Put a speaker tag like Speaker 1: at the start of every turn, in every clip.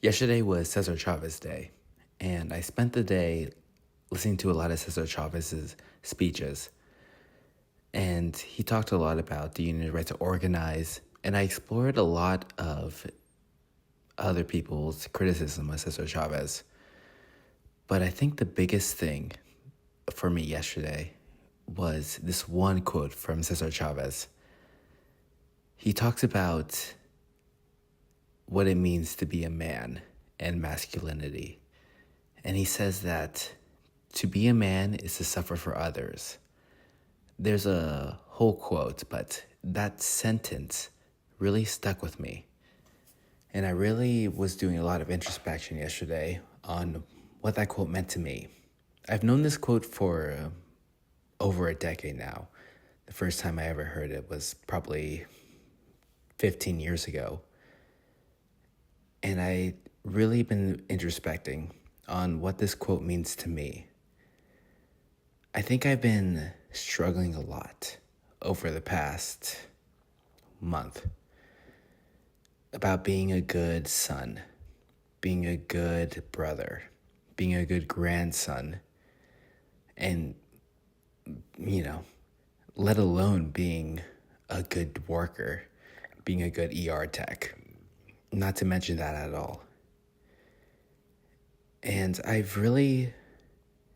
Speaker 1: Yesterday was Cesar Chavez Day, and I spent the day listening to a lot of Cesar Chavez's speeches. And he talked a lot about the union's right to organize, and I explored a lot of other people's criticism of Cesar Chavez. But I think the biggest thing for me yesterday was this one quote from Cesar Chavez. He talks about what it means to be a man and masculinity. And he says that to be a man is to suffer for others. There's a whole quote, but that sentence really stuck with me. And I really was doing a lot of introspection yesterday on what that quote meant to me. I've known this quote for over a decade now. The first time I ever heard it was probably 15 years ago. And I really been introspecting on what this quote means to me. I think I've been struggling a lot over the past month about being a good son, being a good brother, being a good grandson, and, let alone being a good worker, being a good ER tech. Not to mention that at all. And I've really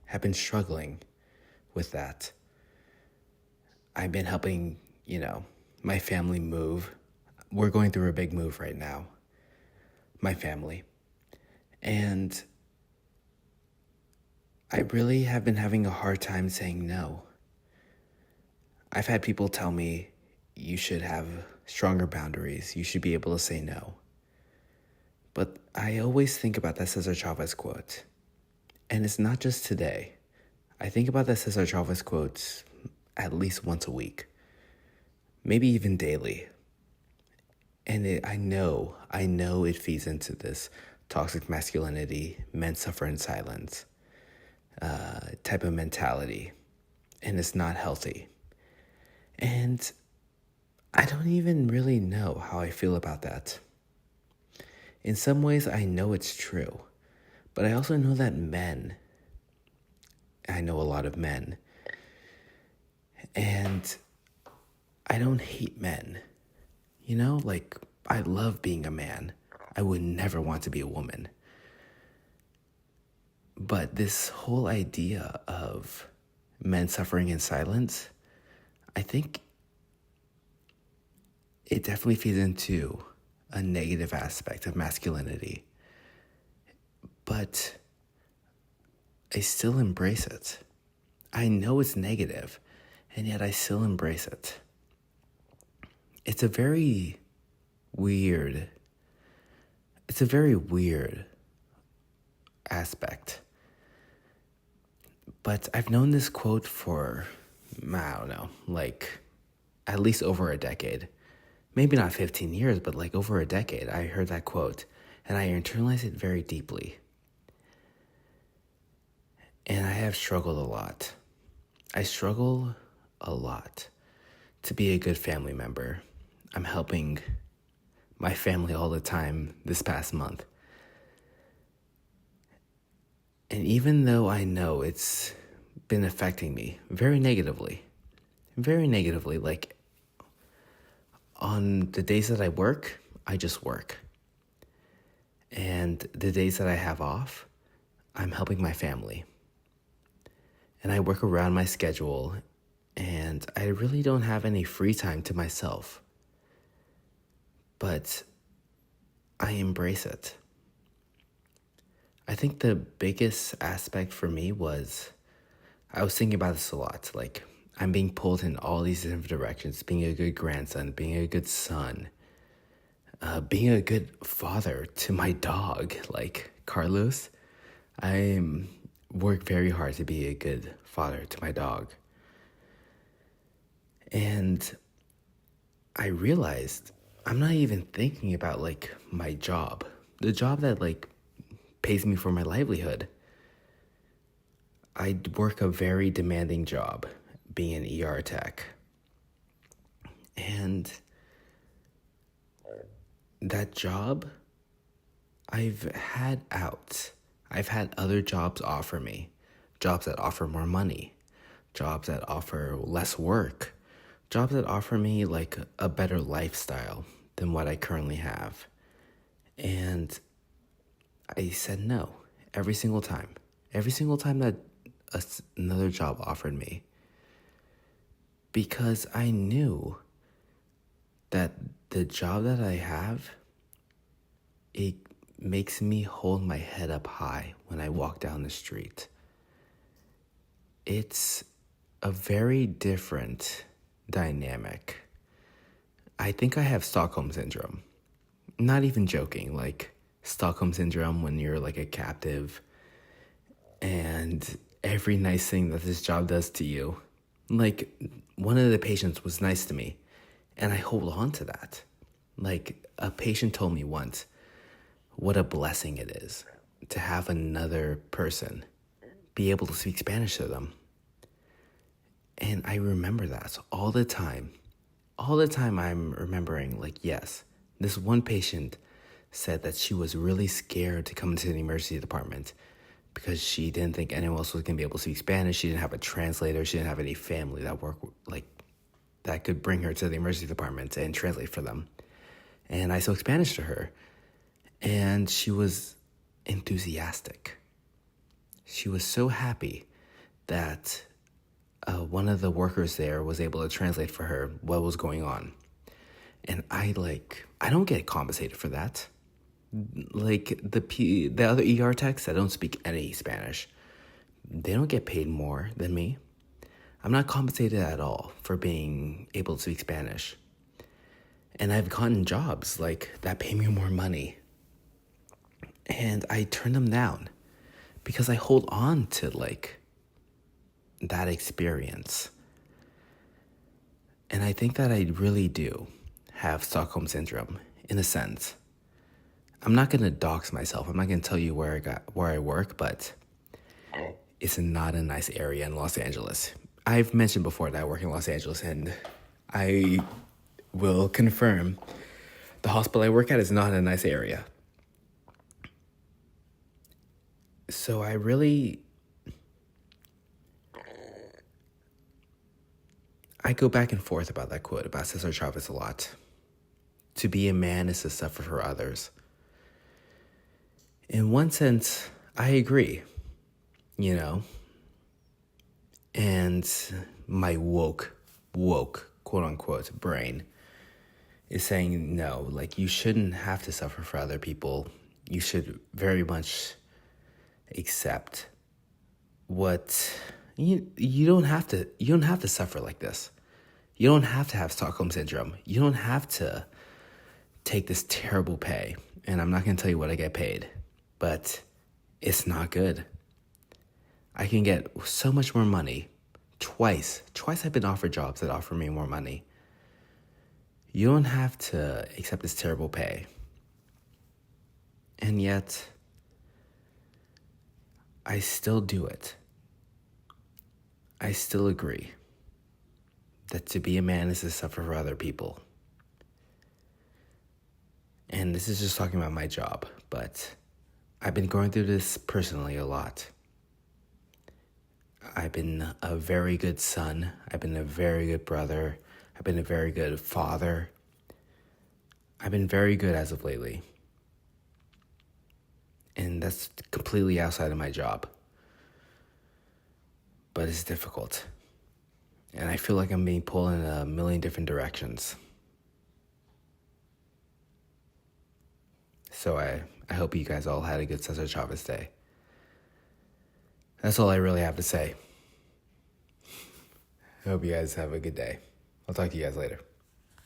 Speaker 1: have been struggling with that. I've been helping, my family move. We're going through a big move right now, my family. And I really have been having a hard time saying no. I've had people tell me you should have stronger boundaries. You should be able to say no. But I always think about that Cesar Chavez quote. And it's not just today. I think about that Cesar Chavez quote at least once a week. Maybe even daily. And I know it feeds into this toxic masculinity, men suffer in silence type of mentality. And it's not healthy. And I don't even really know how I feel about that. In some ways, I know it's true, but I also know that I know a lot of men, and I don't hate men. I love being a man. I would never want to be a woman. But this whole idea of men suffering in silence, I think it definitely feeds into a negative aspect of masculinity. But I still embrace it. I know it's negative, and yet I still embrace it. It's a very weird aspect. But I've known this quote for, I don't know, at least over a decade. Maybe not 15 years, but over a decade, I heard that quote, and I internalized it very deeply. And I have struggled a lot. I struggle a lot to be a good family member. I'm helping my family all the time this past month. And even though I know it's been affecting me very negatively, on the days that I work, I just work. And the days that I have off, I'm helping my family. And I work around my schedule, and I really don't have any free time to myself. But I embrace it. I think the biggest aspect for me was, I was thinking about this a lot, I'm being pulled in all these different directions, being a good grandson, being a good son, being a good father to my dog, Carlos. I work very hard to be a good father to my dog. And I realized I'm not even thinking about my job, the job that pays me for my livelihood. I work a very demanding job, being an ER tech. And that job, I've had other jobs offer me, jobs that offer more money, jobs that offer less work, jobs that offer me like a better lifestyle than what I currently have. And I said no every single time. Every single time that another job offered me. Because I knew that the job that I have, it makes me hold my head up high when I walk down the street. It's a very different dynamic. I think I have Stockholm Syndrome. Not even joking, like Stockholm Syndrome when you're like a captive and every nice thing that this job does to you. Like, one of the patients was nice to me, and I hold on to that. Like, a patient told me once what a blessing it is to have another person be able to speak Spanish to them. And I remember that all the time. All the time I'm remembering, like, yes, this one patient said that she was really scared to come into the emergency department because she didn't think anyone else was going to be able to speak Spanish. She didn't have a translator. She didn't have any family that could bring her to the emergency department and translate for them. And I spoke Spanish to her, and she was enthusiastic. She was so happy that one of the workers there was able to translate for her what was going on. And I don't get compensated for that. Like the other ER techs that don't speak any Spanish, they don't get paid more than me. I'm not compensated at all for being able to speak Spanish. And I've gotten jobs like that pay me more money. And I turn them down because I hold on to like that experience. And I think that I really do have Stockholm Syndrome in a sense. I'm not going to dox myself. I'm not going to tell you where I work, but it's not a nice area in Los Angeles. I've mentioned before that I work in Los Angeles, and I will confirm the hospital I work at is not a nice area. So I go back and forth about that quote about Cesar Chavez a lot. To be a man is to suffer for others. In one sense, I agree, and my woke, quote unquote, brain is saying no, like you shouldn't have to suffer for other people. You should very much accept what you don't have to suffer like this. You don't have to have Stockholm Syndrome. You don't have to take this terrible pay. And I'm not going to tell you what I get paid, but it's not good. I can get so much more money. Twice I've been offered jobs that offer me more money. You don't have to accept this terrible pay. And yet, I still do it. I still agree that to be a man is to suffer for other people. And this is just talking about my job, but I've been going through this personally a lot. I've been a very good son. I've been a very good brother. I've been a very good father. I've been very good as of lately. And that's completely outside of my job. But it's difficult. And I feel like I'm being pulled in a million different directions. So I hope you guys all had a good Cesar Chavez Day. That's all I really have to say. I hope you guys have a good day. I'll talk to you guys later.